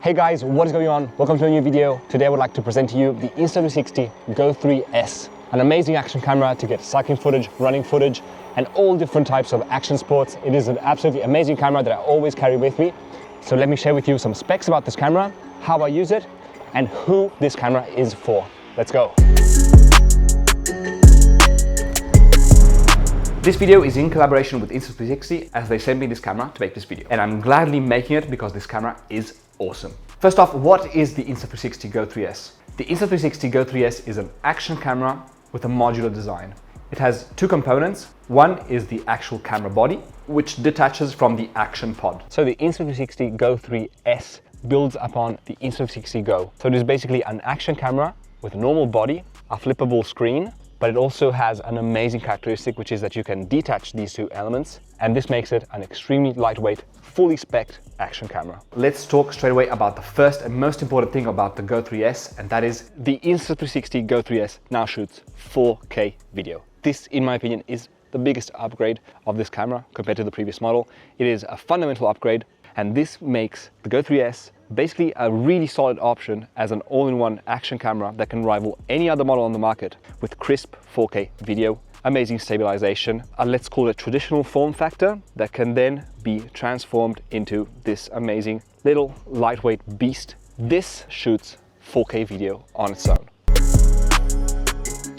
Hey guys, what is going on? Welcome to a new video. Today I would like to present to you the Insta360 GO 3S, an amazing action camera to get cycling footage, running footage, and all different types of action sports. It is an absolutely amazing camera that I always carry with me. So let me share with you some specs about this camera, how I use it, and who this camera is for. Let's go. This video is in collaboration with Insta360 as they sent me this camera to make this video. And I'm gladly making it because this camera is awesome. First off, what is the Insta360 GO 3S? The Insta360 GO 3S is an action camera with a modular design. It has two components. One is the actual camera body, which detaches from the action pod. So the Insta360 GO 3S builds upon the Insta360 GO. So it is basically an action camera with a normal body, a flippable screen, but it also has an amazing characteristic, which is that you can detach these two elements, and this makes it an extremely lightweight, fully spec'd action camera. Let's talk straight away about the first and most important thing about the GO 3S, and that is the Insta360 GO 3S now shoots 4K video. This, in my opinion, is the biggest upgrade of this camera compared to the previous model. It is a fundamental upgrade, and this makes the GO 3S basically a really solid option as an all-in-one action camera that can rival any other model on the market with crisp 4K video, amazing stabilization, let's call it traditional form factor that can then be transformed into this amazing little lightweight beast. This shoots 4K video on its own.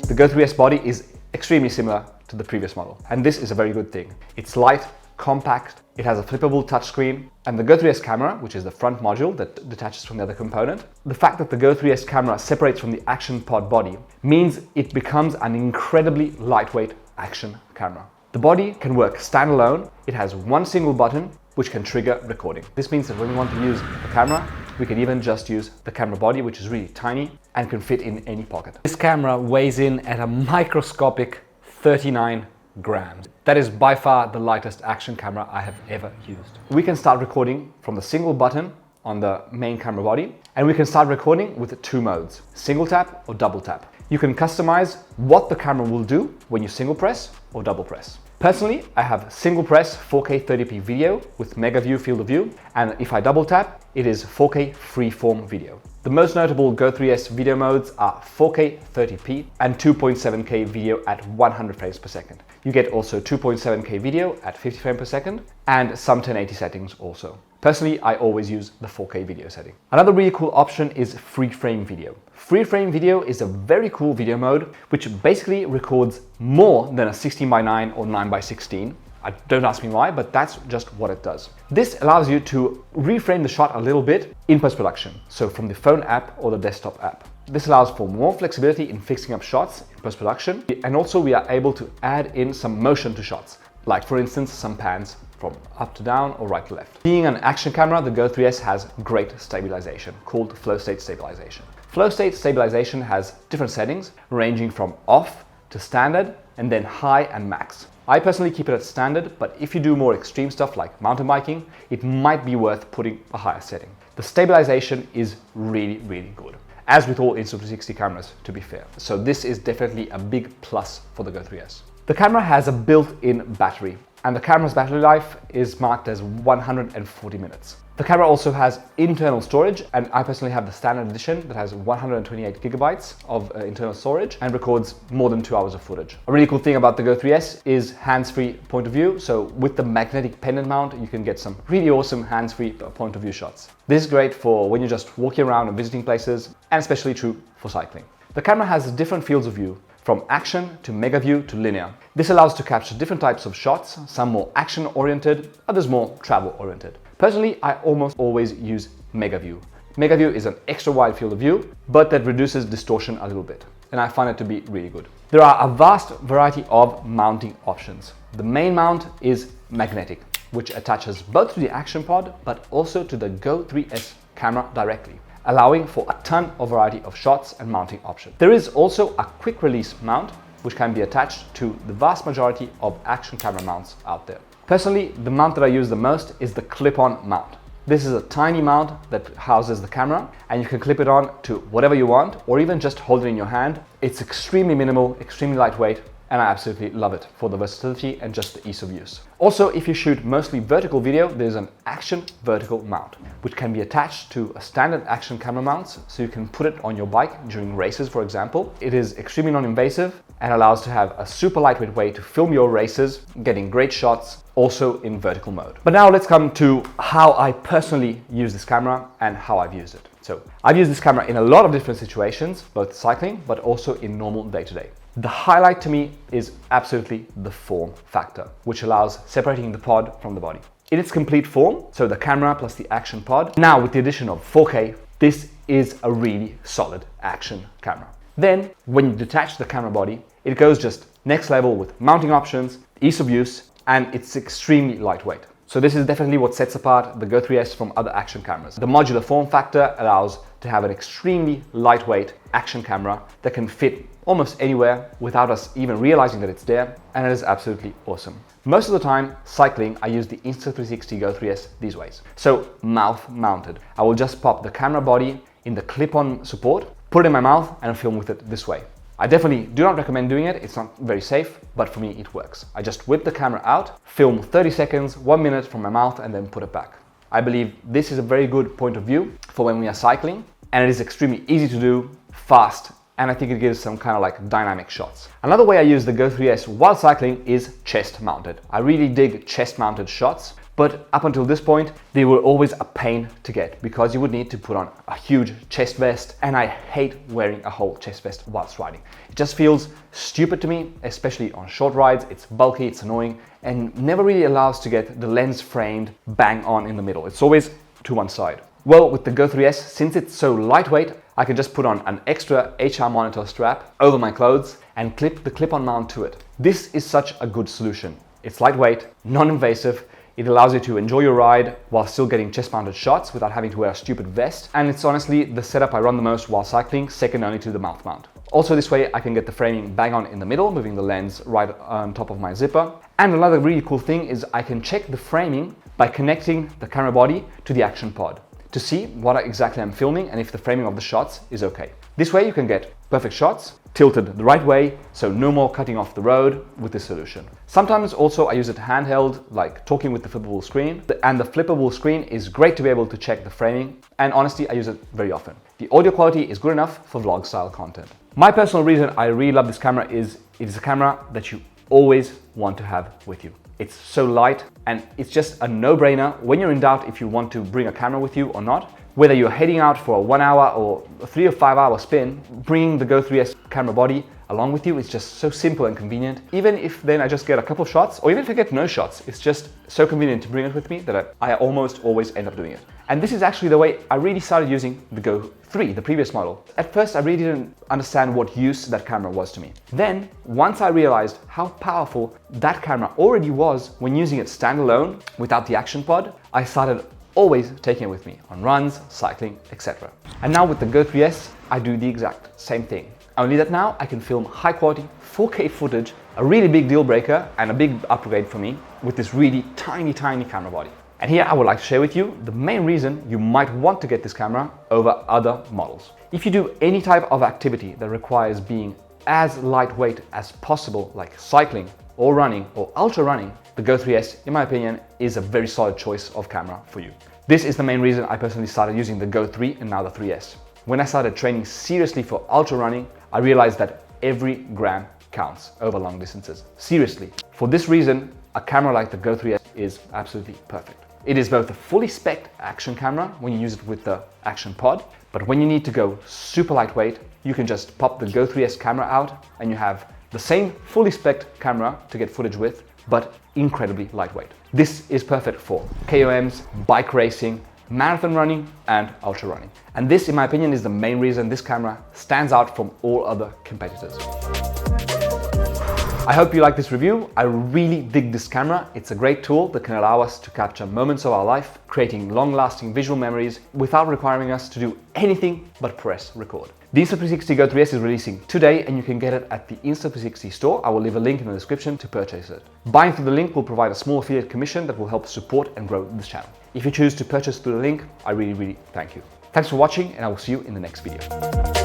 The GO 3S body is extremely similar to the previous model, and this is a very good thing. It's light, compact, it has a flippable touchscreen, and the GO 3S camera, which is the front module that detaches from the other component, the fact that the GO 3S camera separates from the action pod body means it becomes an incredibly lightweight action camera. The body can work standalone. It has one single button which can trigger recording. This means that when we want to use the camera, we can even just use the camera body, which is really tiny and can fit in any pocket. This camera weighs in at a microscopic 39 grams. That is by far the lightest action camera I have ever used. We can start recording from the single button on the main camera body, and we can start recording with two modes, single tap or double tap. You can customize what the camera will do when you single press or double press. Personally, I have single press 4K 30p video with mega view field of view, and if I double tap, it is 4K freeform video. The most notable GO 3S video modes are 4K 30p and 2.7K video at 100 frames per second. You get also 2.7K video at 50 frames per second and some 1080 settings also. Personally, I always use the 4K video setting. Another really cool option is free frame video. Free frame video is a very cool video mode which basically records more than a 16:9 or 9:16. Don't ask me why, but that's just what it does. This allows you to reframe the shot a little bit in post-production, so from the phone app or the desktop app. This allows for more flexibility in fixing up shots in post-production, and also we are able to add in some motion to shots, like for instance some pans from up to down or right to left. Being an action camera, the GO 3S has great stabilization called flow state stabilization. Flow state stabilization has different settings ranging from off to standard and then high and max. I personally keep it at standard, but if you do more extreme stuff like mountain biking, it might be worth putting a higher setting. The stabilization is really, really good, as with all Insta360 cameras, to be fair. So this is definitely a big plus for the GO 3S. The camera has a built-in battery, and the camera's battery life is marked as 140 minutes. The camera also has internal storage, and I personally have the standard edition that has 128 gigabytes of internal storage and records more than 2 hours of footage. A really cool thing about the GO 3S is hands-free point of view. So with the magnetic pendant mount, you can get some really awesome hands-free point of view shots. This is great for when you're just walking around and visiting places, and especially true for cycling. The camera has different fields of view, from action to mega view to linear. This allows to capture different types of shots, some more action-oriented, others more travel-oriented. Personally, I almost always use mega view. Mega view is an extra wide field of view, but that reduces distortion a little bit, and I find it to be really good. There are a vast variety of mounting options. The main mount is magnetic, which attaches both to the action pod, but also to the GO 3S camera directly, allowing for a ton of variety of shots and mounting options. There is also a quick release mount, which can be attached to the vast majority of action camera mounts out there. Personally, the mount that I use the most is the clip-on mount. This is a tiny mount that houses the camera, and you can clip it on to whatever you want, or even just hold it in your hand. It's extremely minimal, extremely lightweight, and I absolutely love it for the versatility and just the ease of use. Also, if you shoot mostly vertical video, there's an action vertical mount, which can be attached to a standard action camera mount, so you can put it on your bike during races, for example. It is extremely non-invasive and allows to have a super lightweight way to film your races, getting great shots, also in vertical mode. But now let's come to how I personally use this camera and how I've used it. So I've used this camera in a lot of different situations, both cycling, but also in normal day-to-day. The highlight to me is absolutely the form factor, which allows separating the pod from the body. In its complete form, so the camera plus the action pod, now with the addition of 4K, this is a really solid action camera. Then, when you detach the camera body, it goes just next level with mounting options, ease of use, and it's extremely lightweight. So this is definitely what sets apart the Go 3S from other action cameras. The modular form factor allows to have an extremely lightweight action camera that can fit almost anywhere without us even realizing that it's there, and it is absolutely awesome. Most of the time, cycling, I use the Insta360 GO 3S these ways. So mouth mounted. I will just pop the camera body in the clip-on support, put it in my mouth and film with it this way. I definitely do not recommend doing it, it's not very safe, but for me it works. I just whip the camera out, film 30 seconds, 1 minute from my mouth and then put it back. I believe this is a very good point of view for when we are cycling, and it is extremely easy to do, fast, and I think it gives some kind of like dynamic shots. Another way I use the Go 3S while cycling is chest mounted. I really dig chest mounted shots, but up until this point, they were always a pain to get because you would need to put on a huge chest vest, and I hate wearing a whole chest vest whilst riding. It just feels stupid to me, especially on short rides. It's bulky, it's annoying, and never really allows to get the lens framed bang on in the middle. It's always to one side. Well, with the Go 3S, since it's so lightweight, I can just put on an extra HR monitor strap over my clothes and clip the clip-on mount to it. This is such a good solution. It's lightweight, non-invasive, it allows you to enjoy your ride while still getting chest-mounted shots without having to wear a stupid vest, and it's honestly the setup I run the most while cycling, second only to the mouth mount. Also this way I can get the framing bang on in the middle, moving the lens right on top of my zipper. And another really cool thing is I can check the framing by connecting the camera body to the action pod to see what exactly I'm filming and if the framing of the shots is okay. This way you can get perfect shots, tilted the right way, so no more cutting off the road with this solution. Sometimes also I use it handheld, like talking with the flippable screen, and the flippable screen is great to be able to check the framing, and honestly I use it very often. The audio quality is good enough for vlog style content. My personal reason I really love this camera is it is a camera that you always want to have with you. It's so light and it's just a no-brainer when you're in doubt if you want to bring a camera with you or not. Whether you're heading out for a 1 hour or a 3 or 5 hour spin, bringing the Go 3S camera body along with you is just so simple and convenient. Even if then I just get a couple shots, or even if I get no shots, it's just so convenient to bring it with me that I almost always end up doing it. And this is actually the way I really started using the Go 3, the previous model. At first, I really didn't understand what use that camera was to me. Then, once I realized how powerful that camera already was when using it standalone without the action pod, I started always taking it with me on runs, cycling, etc. And now with the Go 3S, I do the exact same thing. Only that now I can film high quality 4K footage, a really big deal breaker and a big upgrade for me with this really tiny camera body. And here I would like to share with you the main reason you might want to get this camera over other models. If you do any type of activity that requires being as lightweight as possible, like cycling or running or ultra running, the Go 3S, in my opinion, is a very solid choice of camera for you. This is the main reason I personally started using the Go 3 and now the 3S. When I started training seriously for ultra running, I realized that every gram counts over long distances. Seriously. For this reason, a camera like the Go 3S is absolutely perfect. It is both a fully spec'd action camera when you use it with the action pod, but when you need to go super lightweight, you can just pop the Go 3S camera out and you have the same fully spec'd camera to get footage with, but incredibly lightweight. This is perfect for KOMs, bike racing, marathon running and ultra running. And this, in my opinion, is the main reason this camera stands out from all other competitors. I hope you like this review. I really dig this camera. It's a great tool that can allow us to capture moments of our life, creating long-lasting visual memories without requiring us to do anything but press record. The Insta360 GO 3S is releasing today and you can get it at the Insta360 store. I will leave a link in the description to purchase it. Buying through the link will provide a small affiliate commission that will help support and grow this channel. If you choose to purchase through the link, I really thank you. Thanks for watching and I will see you in the next video.